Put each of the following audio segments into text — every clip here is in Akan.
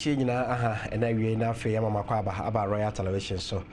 China and I we na fe mama kwaba aba Royal Television so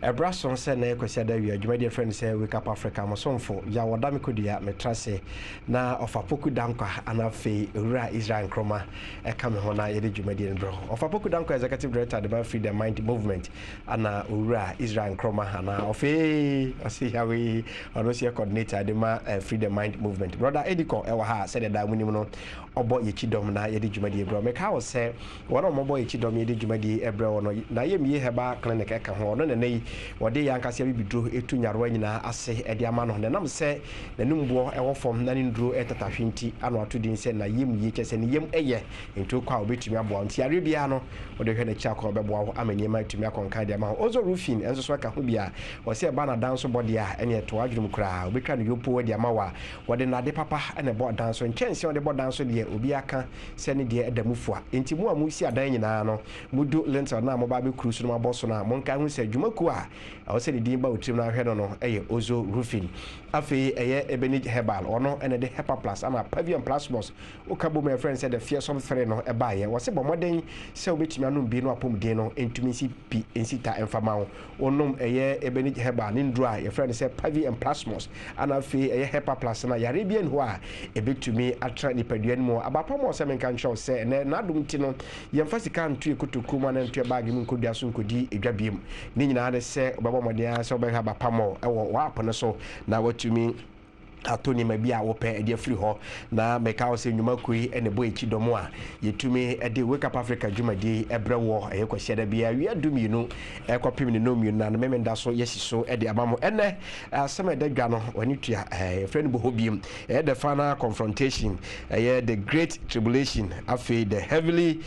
Brason said na kwesi da wi adwuma dear friend say wake up Africa mosomfo ya wodame kodua metrase na ofapoku danko ana fe owura Israel Nkroma e ka me ho na ye de dwuma dear bro ofapoku danko executive director the Freedom Mind Movement ana owura Israel Nkroma ana ofe asi hawe ono se coordinator the Freedom Mind Movement brother Ediko e wa ha said da munim no obo ye chidom na ye de dwuma dear bro me ka wo say mobile chidom ye de dwumadi ebre wono na yemie heba clinic eka ho no ne wode yankase bibidro etu nyarwa nyina ase ede ama no nam se nanumbo ewo fom na nduro etatahwenti ano atodin se na yemie chese ne yem eye ntu kwa obetumi abo nti are bia no wode hwe na cha kwa bebo amani ma tumi akonka de ama ozo roofing enso so ka ho bia wose eba na danso body a ene to adwum kra obetwa no yopo wode ama wa wode na de papa ene bo danso nchense wode bo danso de obi aka se ne de edamufo a enti mu amusi nyina no mudu lensa na mo ba be cruise no maboso na mo nka hu se dwumaku a o se din ba otrim na hwe no eye ozo roofing afi eye ebeni herbal ono ene de hepa plus ama pavilion plasmos o kabo my friend said the fearsome three no e ba ye wo se bomoden se obetimi anum bi no apomden no entumi si pi ensita emfama onom eye ebeni herbal ni ndru a your friend say pavilion plasmos ana afi eye hepa plus na yare bien ho a ebetumi atra ni paduan mu abapa mo se menka ncho se na nadum ti no yemfasika ntu ekutuku ma na ntu bag mi nkodua so nkodi edwabiem ni nyina de se obabo modea se obehwa bapamo ewo wa apono so na watumi atoni mabia wope ede free ho na meka wo se nyuma koi ene boy chidomo a yetumi ede wake up Africa dwumadi ebrewo eyekwahye da bia wi aduminu ekopim ne nominu na memenda so yesiso ede amamo ene asema de dwa no wani tua friend bo hobiem the final confrontation the great tribulation afi the heavenly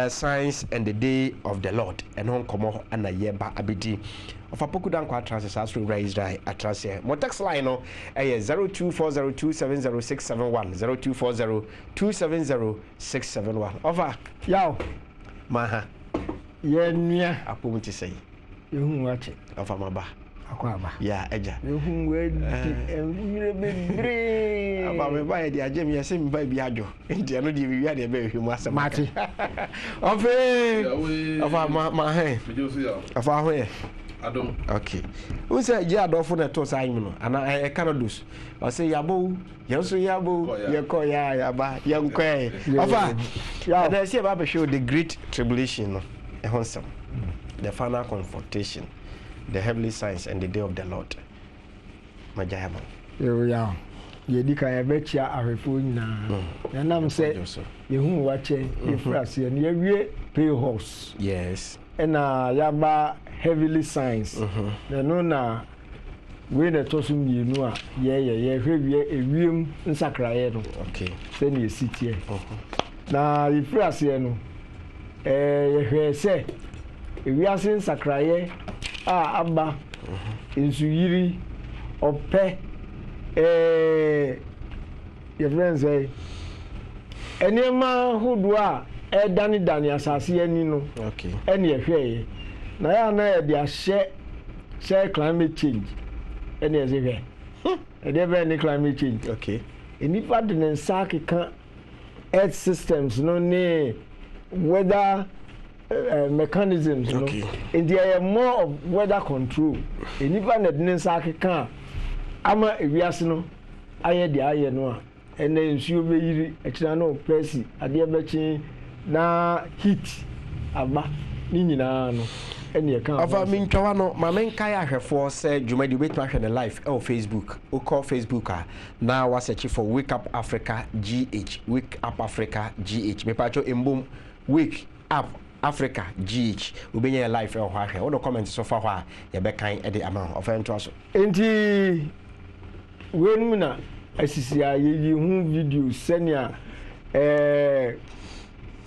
signs and the day of the Lord eno nkomo ana yeba abedi Ofapoku danko atrase asro Israel atrase mo text line no 0240270671 0240270671 over yaw maha yenua apomti sei ehun wache over maba akwaba ya eja ehun we emire bebre aba me ba ye ajem ye se me ba bi ajo enti ano di wi ade be hwemu asem mate over over ma he over ho ye Adam. Okay. Who said ya do for the to sign no? And I cannot I say yabo, yanso yabo, yako ya yaba, yankwe. Ofa. And I say about show the great tribulation no. Ehonsam. The final confrontation, the heavenly signs and the day of the Lord. Majayama. Yo ya. Yedika ya betcha arefo nyina. Na nam say yehu wache efrase ne yewie pay horse. Yes. Ena yaba heavily signs no na we na tosum yenu a ye hwewie ewiem nsakraye no okay se na esitie na ifrase no ye hwe se ewiase nsakraye a aba nsuyiri ope ye friends enema hudu a dani asase ani no okay ene ye hwe na ya na de ahye say climate change ene ye hwe e be ni climate change okay enifa de nsa keka earth systems no ne weather mechanisms no and there are more of weather control enifa na de nsa keka ama ewiase no aye de aye no a ene nsuo be yiri ekira no presi ade be chi na heat aba ni nyina no ene ka afa mintwa no ma menka ya hwefo se dwumadi wetu ahwe ne live o Facebook o call Facebook na wa search for Wake Up Africa GH Wake Up Africa GH me pacho embum Wake Up Africa GH ubenya live e ho ahwe wo do comment so fa ho a ye be kan e de ama ofa nto aso enti wenu na asisi ayi hu video senia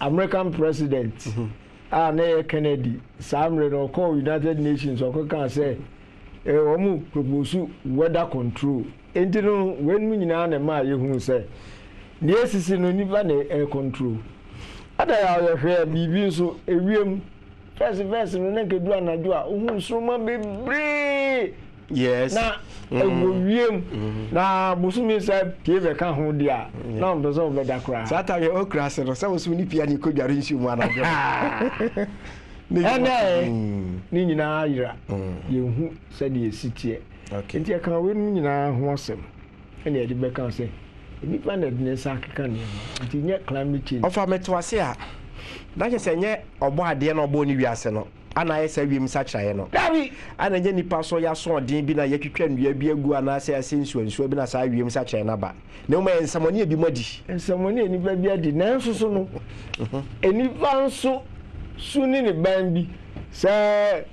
American president na Kennedy Samre no call United Nations o kan say omu propose weather control enti no wenu nyina na ma ye hu say ne esisi no nipa na air control ada ya hwe bibi nso ewiem first no na kedu anajo a ohun sroma bebre yes na wiem na busumi say tie be ka ho dia na on be so be da kra sa ta ye okra se no sa busumi ni pia ni ko dware nsi mu anajo ni nyina ayira ye hu se de esitie okay nti ka we ni nyina ho asem ene de be ka say nipa na de sa keka ne nti nye climate change ofa metwase a na je se nye obo ade na obo ni wiase no ana yesa wiem sa kiraye no dabi ana nye nipa so ya so odin bi na yetwetwa nnua bi agu ana se asensuansuo bi na sa wiem sa kiraye na ba na o ma ensamoni ebi madi ensamoni enipa bi adi na nso so no enipa nso suni ne ban bi say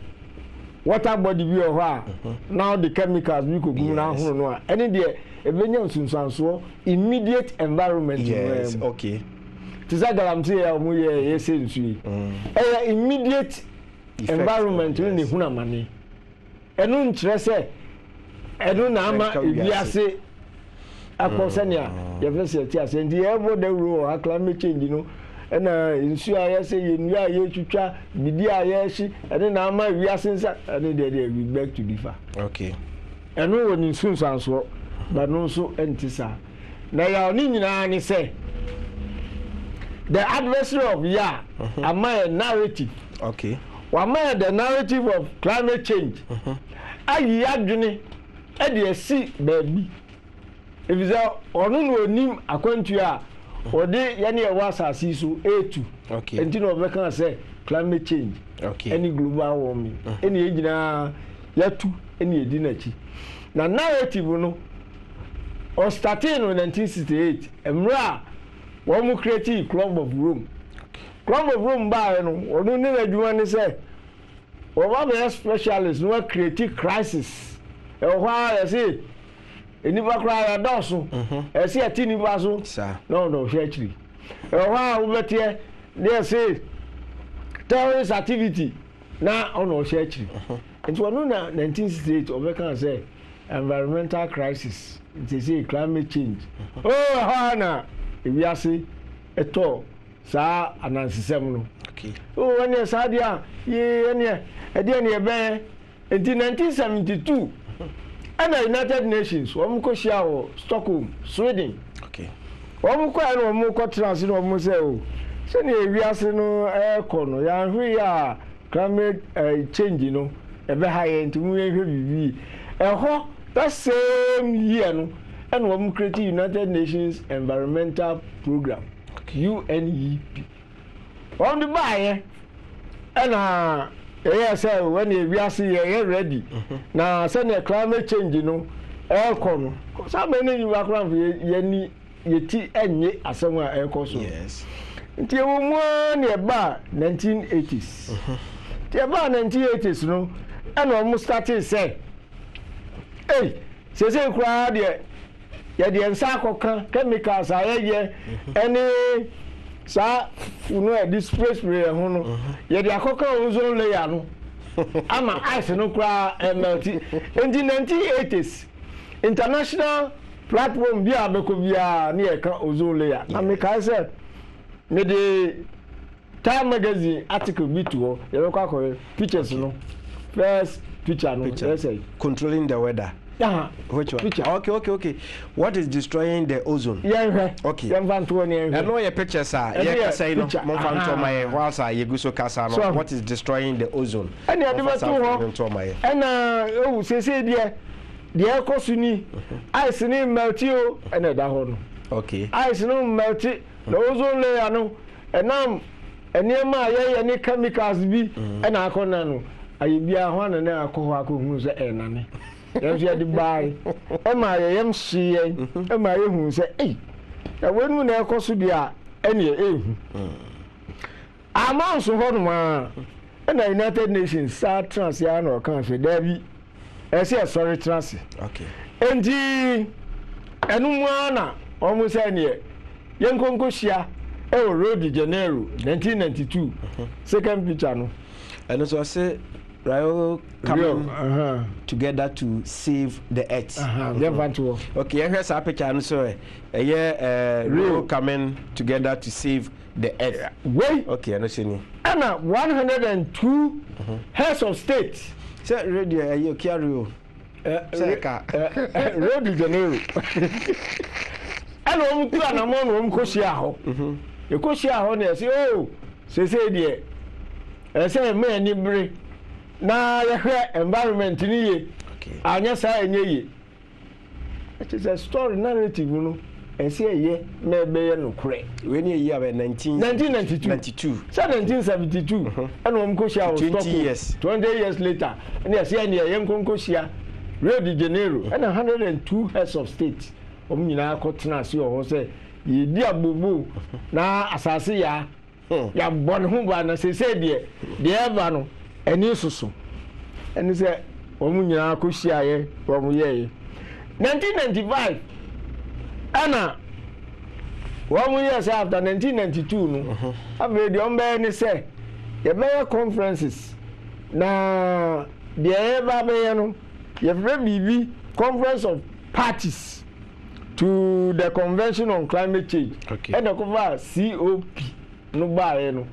water body bi o ho a now the chemicals bi ko gu na ho no a eni de ebenya nsunsanso immediate environment yes okay tisa galamti ya mu ye yese nsu immediate environment ni huna mane enu nkyerɛ sɛ enu na ama ebiase akɔsɛnia yɛfɛsɛ ti ase ndi ebo the rule climate change no ɛna nsu a yɛsɛ yɛnua a yɛtwitwa bidi a yɛhyi ɛne na ama ebiase nsa ɛne de we back to differ okay enu wɔ ni nsunsanso ba no nso entisa na ya oni nyina ni say the adversary of ama a narrative okay wama the narrative of climate change ayi adwene e de asi baabi ebiza onu no onim akwantu a ode ye ne ewa asase so etu okay enti no be kan say climate change okay any global warming eni ejina yatu eni edi na chi na narrative no o started in 1968 emra wo mu create Club of Rome ba no onu ni adwuma ni say o ba be specialist no create crisis e ho a say enipa kra ya doso e say ati ni ba so no church e ho a wo betie dey say terrorist activity na ono church nti onu na 1968 o be kan say environmental crisis it say climate change oh ha na ebiase eto sa anansisem no okay oh ene sa dia ye ene e dia ne be enti 1972 ana United Nations wo ko shia wo Stockholm Sweden okay wo ko ene wo ko trans no wo say o se ne ewiase no e ko no ya hwe ya climate change no e be ha ye enti mu hwe bibi e ho that same year no and wo create United Nations Environmental Program UNEP on the buy and say when we are see ready now say the climate change no e ko so many you back around ye ti enye asem a e ko so yes nti wo mu ne ba 1980s ti ba 1980s no and we started say say kura de ya de nsa akoka chemicals ayeye any sa no e display spray ho no ya de akoka ozone layer no ama ice no kura melt in the 1980s international platform bi abeko bia na e ka ozone layer na me ka say me de Time magazine article bi to ya be kwa pictures no first picture no say controlling the weather. Yeah. Which one? Picture. Okay. What is destroying the ozone? Yeah. Okay. I know your picture, sir. Yeah, say no. My whilst I guso kasa no. What is destroying the ozone? And the other two. And oh, say dear, the air cosuni, ice ni meltio, and a dahon. Okay. Ice no melty, the ozone layer no, and now, and near my any chemicals be, and I can I be a one and a cohaku who's a enemy. Yes, you had to buy. Am I am seeing? Am I who say, eh? When we never cost you any I'm also one and the United Nations start transiano country, Debbie. I say, sorry, transit. Okay. And the Anumana almost any young Concosia, Rio de Janeiro, 1992, second picture. And also I say, Rio coming together to save the earth. Okay, here's a picture. So, Rio coming together to save the earth. Wait. Okay, I know. Anna 102 heads of state. So, radio, you carry Rio de Janeiro. And I'm two and I'm on Koshiaho. You Koshiaho, and say, oh, say, dear. I say, man, you bring now your environment in ye. I just say, ye. It is a story narrative, you know. And say, yeah, maybe no correct. When you have 1992. 1772. And I'm Koshiaho 20 years. 20 years later. And yes, yeah, young Koshia. Rio de Janeiro and 102 heads of state. Omina Kotna see or say, ye dear boo na asasi ya born home and say, dear Vano, and Yususu. And he said, Omina Kushia from ye. 1995 Anna 1 year after 1992, I've read the umbrella say, the mayor conferences na the ever you've read BB Conference of Parties to the Convention on Climate Change. Okay. And the cover COP no buy no.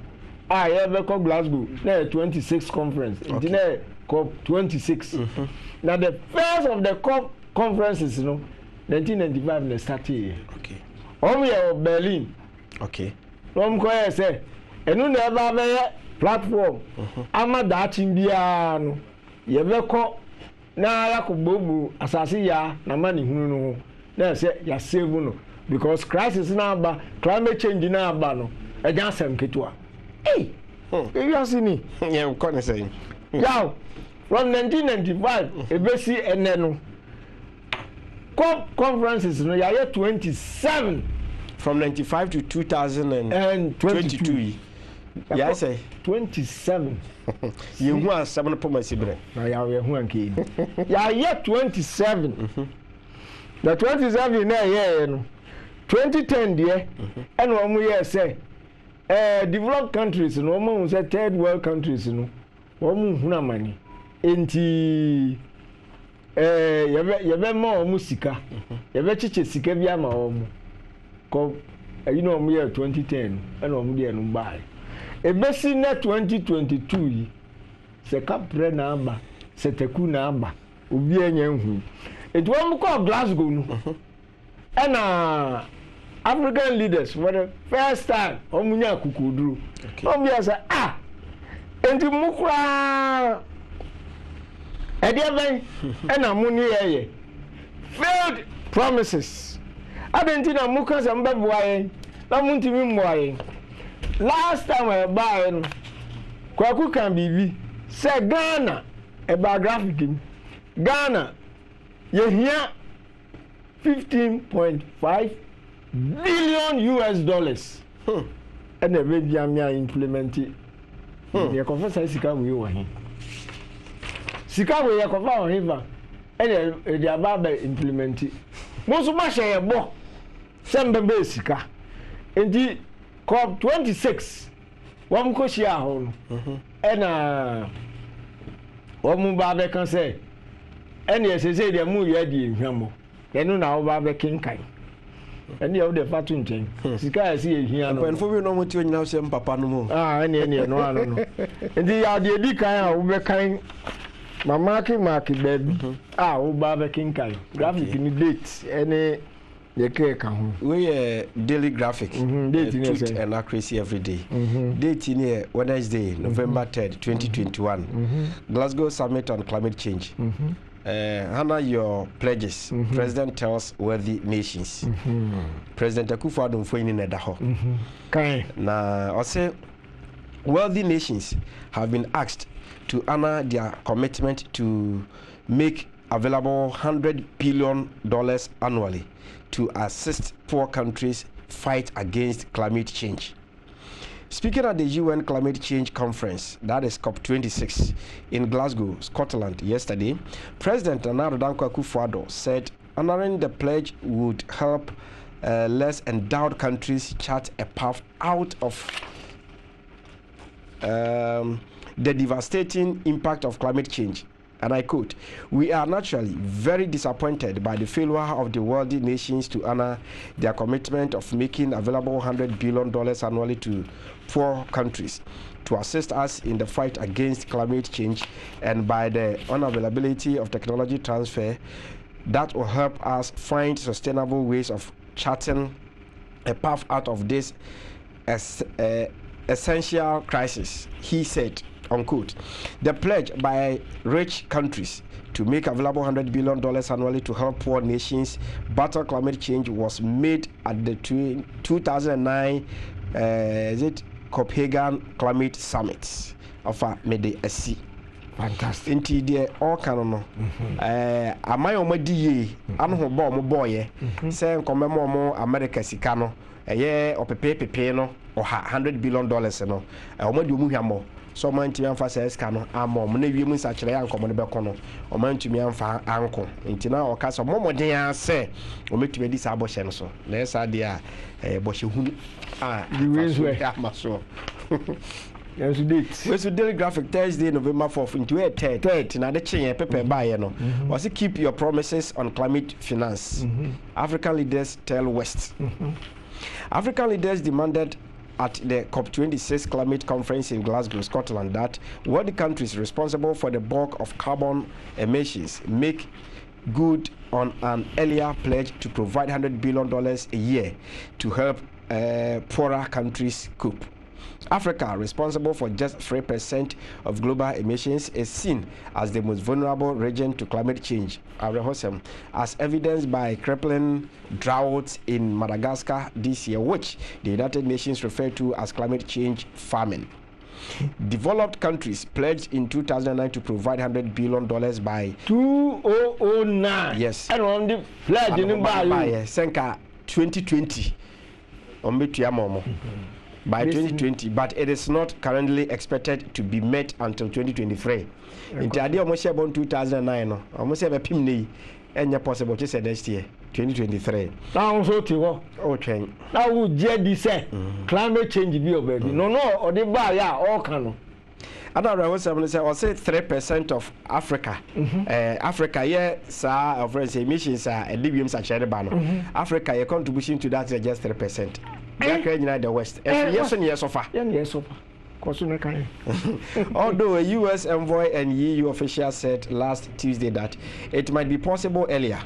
I ever call Glasgow. Now 26th conference. Okay. COP 26. Now the first of the COP conferences, 1995 they started. Okay. Of Berlin. Okay. Say, and you never have a platform. I'm a Dutch Indian. You ever call. Na yakubobu asasi ya na mani hunu no na say ya save no because crisis na aba climate change na aba no e jan sem ketua you see ni yeah we can say yeah from 1995 ebesi ene no COP conferences no ya 27 from 95 to 2022 yeah I say 27 you want 7 po masibre na ya we hu anke ya 27 the 27 na ye no 2010 de and omo ye say developed countries no omo say third world countries no omo hu na mani enti ye be ma omo sika ye be chiche sika bi ama omo ko omo ye 2010 and omo de no buy ebesi na 2022 yi se kapre na aba se teku na aba obi anya hu etwam ko Glasgow no and African leaders for the first time omunya kukoduro obi asa enti mukura ediaben and amuni yeye failed promises adenti na muka se mbeboaye na muntimi mboaye. Last time I buy Kwaku can be say Ghana a biographic Ghana you hear $15.5 billion and the baby am implement it. You confess Sika we were here. Sika we are confirm him and the above implement it. Most of my share bo some baby Sika and COP 26 wam ko shia ho no na wam ba be kan say ene yesese de mu ya di ehwamo enu na wo ba be kinkan ene ye wo de fatu nchen sika ya si ehia no pen fo bi no mo ti onyina se mpapa no mo ene no ano no ndi ya de di kan a wo be kan mama ki mark baby wo ba be kinkan graphic ni date ene we daily graphic truth and accuracy every day. Date in here Wednesday November 3rd 2021 Glasgow Summit on Climate Change. Honor your pledges. President tells worthy nations. President Akufo-Addo mfoini nedaho na ose wealthy nations have been asked to honor their commitment to make available $100 billion annually to assist poor countries fight against climate change. Speaking at the UN Climate Change Conference, that is COP26, in Glasgow, Scotland, yesterday, President Nana Addo Akufo-Addo said honoring the pledge would help less endowed countries chart a path out of the devastating impact of climate change and I quote, "We are naturally very disappointed by the failure of the wealthy nations to honor their commitment of making available $100 billion annually to poor countries to assist us in the fight against climate change, and by the unavailability of technology transfer that will help us find sustainable ways of charting a path out of this essential crisis," he said, unquote. The pledge by rich countries to make available $100 billion annually to help poor nations battle climate change was made at the 2009 Copenhagen Climate Summit of Mede-Asi. Fantastic. Inti de all kanono amay omadi ye anu ho bo mo boye se nkomemo mo America sika no eye opepepepe no oha $100 billion no omadi omu hwamo so man timi amfa se sika no amo mo na wiem nsa kire ya nkomo ne beko no o man timi amfa anko nti na o ka so momoden ya se o metumi di sa aboshe no so na esa de a boshe hunu the ways we amaso. Yes, we did. We should Daily Graphic Thursday, November 4th, into a third. Now the chain paper buy no. Was it keep your promises on climate finance? African leaders tell West. African leaders demanded at the COP26 climate conference in Glasgow, Scotland, that world countries responsible for the bulk of carbon emissions make good on an earlier pledge to provide $100 billion a year to help poorer countries cope. Africa, responsible for just 3% of global emissions, is seen as the most vulnerable region to climate change, as evidenced by crippling droughts in Madagascar this year, which the United Nations refer to as climate change famine. Developed countries pledged in 2009 to provide $100 billion by 2009. Yes. And on the pledge in Senka 2020. By 2020, but it is not currently expected to be met until 2023. In the idea almost about 2009, almost have a pimney, and possible to say next year, 2023. Now, so to okay. Now, would JD say climate change be already? No, or the bar, yeah, all can. Another was say 3% of Africa. Africa, yeah, sir, of emissions are a libium such a ban. Africa, your contribution to that is just 3%. The West. Yes, and yes, so far. Yes, so far. Although a U.S. envoy and EU official said last Tuesday that it might be possible earlier.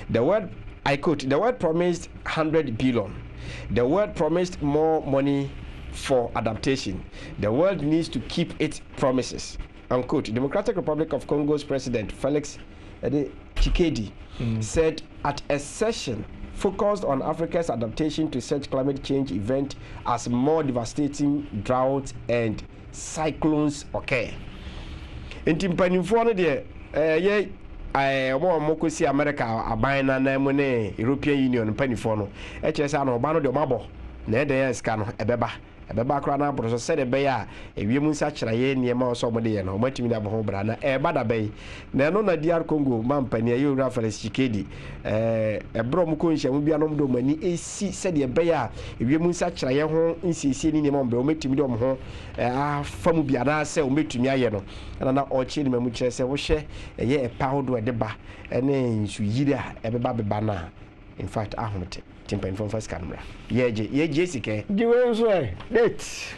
The word, I quote, the word promised $100 billion. The word promised more money for adaptation. The world needs to keep its promises. Unquote. Democratic Republic of Congo's President Felix Tshisekedi said at a session focused on Africa's adaptation to such climate change event as more devastating droughts and cyclones occur. In Timpanifo mo see America abana na mo ne European Union panifo no e kire no ba no de mabo na e de ska no ebeba kra na abro so se de be ya ewiem nsa kire ye niema so mo de ye no matimi da bo bra na e bada be na no na DR Congo mampani ye ura Felix Tshisekedi ebro mo ko nhia mo bia no do mani esi se de be ya ewiem nsa kire ye ho nsisi ni niema mbe o matimi de mo ho afamu bia na se o matimi aye no na o chi ni mamu kire se wo hye ye epa hodo de ba ene nsu yira ebeba beba na in fact ahonte timpan from first camera ye Jessica date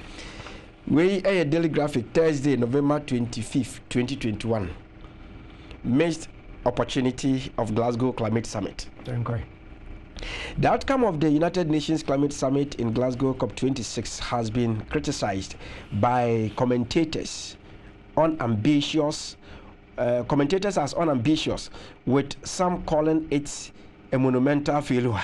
we a Daily Graphic Thursday November 25th 2021 missed opportunity of Glasgow Climate Summit. Okay. The outcome of the United Nations Climate Summit in Glasgow COP26 has been criticized by commentators as unambitious, with some calling it a monumental failure.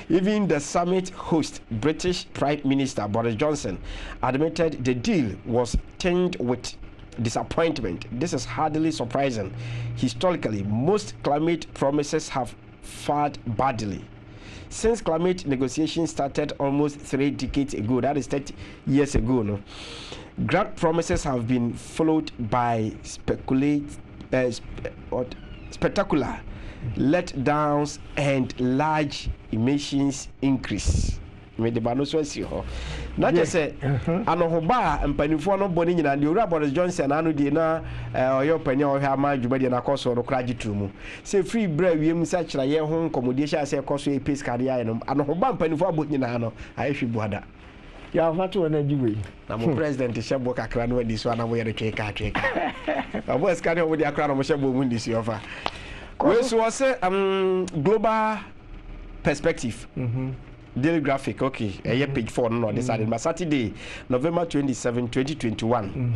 Even the summit host, British Prime Minister Boris Johnson, admitted the deal was tinged with disappointment. This is hardly surprising. Historically, most climate promises have fared badly. Since climate negotiations started almost 3 decades ago, that is 30 years ago, grand promises have been followed by spectacular letdowns and large emissions increase. me de ba no so asi ho na je se anohoba mpanifo no boni nyina de owura Boris Johnson anu de na oyo panya o hwa ma adwuma de na koso no kra gitrumu se free bra wiem sa kira ye ho nkomodie sha se koso e pace career no anohoba mpanifo abo nyina no ayehwe buada ya fatu na jiwe na mo president shebo kakra no adi so na mo yere tweka abo eskani o de akra no mo shebo mu ndi si ofa we so say global perspective daily graphic okay page 4 no this Saturday November 27 2021